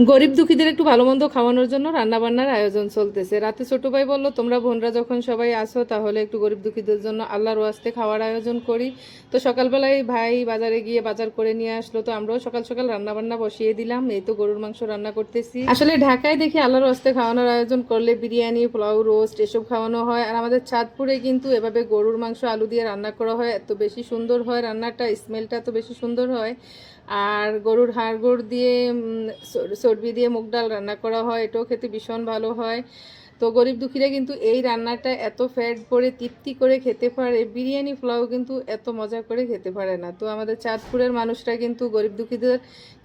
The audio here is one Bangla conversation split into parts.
গরিব দুঃখীদের একটু ভালো মন্দ খাওয়ানোর জন্য রান্না বান্নার আয়োজন চলতেছে। রাতে ছোট ভাই বলল, তোমরা বোনরা যখন সবাই আসো তাহলে একটু গরিব দুঃখীদের জন্য আল্লাহর ওয়াস্তে খাওয়ার আয়োজন করি। তো সকালবেলায় ভাই বাজারে গিয়ে বাজার করে নিয়ে আসলো, তো আমরাও সকাল সকাল রান্না বান্না বসিয়ে দিলাম। এই তো গরুর মাংস রান্না করতেছি। আসলে ঢাকায় দেখি আল্লাহর ওয়াস্তে খাওয়ানোর আয়োজন করলে বিরিয়ানি, পোলাও, রোস্ট এসব খাওয়ানো হয়, আর আমাদের চাঁদপুরে কিন্তু এভাবে গরুর মাংস আলু দিয়ে রান্না করা হয়। এত বেশি সুন্দর হয় রান্নাটা, স্মেলটা এত বেশি সুন্দর হয়। আর গরুর হাড় দিয়ে চর্বি দিয়ে মুগ ডাল রান্না করা হয়, এটাও খেতে ভীষণ ভালো হয়। তো গরিব দুঃখীরা কিন্তু এই রান্নাটা এত ফ্যাট ভরে তৃপ্তি করে খেতে পারে, বিরিয়ানি পোলাও কিন্তু এত মজা করে খেতে পারে না। তো আমাদের চাঁদপুরের মানুষরা কিন্তু গরিব দুঃখীদের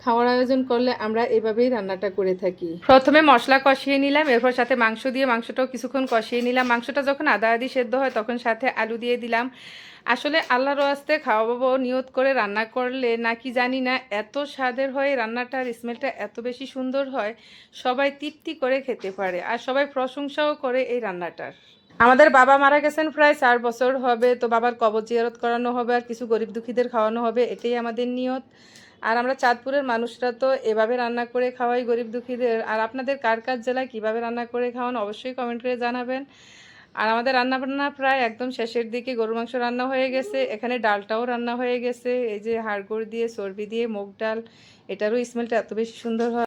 খাওয়ার আয়োজন করলে আমরা এভাবেই রান্নাটা করে থাকি। প্রথমে মশলা কষিয়ে নিলাম, এরপর সাথে মাংস দিয়ে মাংসটাও কিছুক্ষণ কষিয়ে নিলাম। মাংসটা যখন আধা আধি সেদ্ধ হয় তখন সাথে আলু দিয়ে দিলাম। আসলে আল্লাহর ওয়াস্তে খাওয়াবো নিয়ত করে রান্না করলে নাকি জানি না এত স্বাদের হয় রান্নাটার, স্মেলটা এত বেশি সুন্দর হয়, সবাই তৃপ্তি করে খেতে পারে আর সবাই প্রশংসাও করে এই রান্নাটার। আমাদের বাবা মারা গেছেন প্রায় 4 বছর হবে, তো বাবার কবর জিয়ারত করানো হবে আর কিছু গরিব দুঃখীদের খাওয়ানো হবে, এটাই আমাদের নিয়ত। আর আমরা চাঁদপুরের মানুষরা তো এভাবে রান্না করে খাওয়াই গরিব দুঃখীদের। আর আপনাদের কার কার জেলায় কীভাবে রান্না করে খাওয়ান অবশ্যই কমেন্ট করে জানাবেন। আর আমাদের রান্না বান্না প্রায় একদম শেষের দিকে, গরুর মাংস রান্না হয়ে গেছে, এখানে ডালটাও রান্না হয়ে গেছে। এই যে হাড়গোড় দিয়ে চর্বি দিয়ে মুগ ডাল, এটারও স্মেলটা এত বেশি সুন্দর হয়।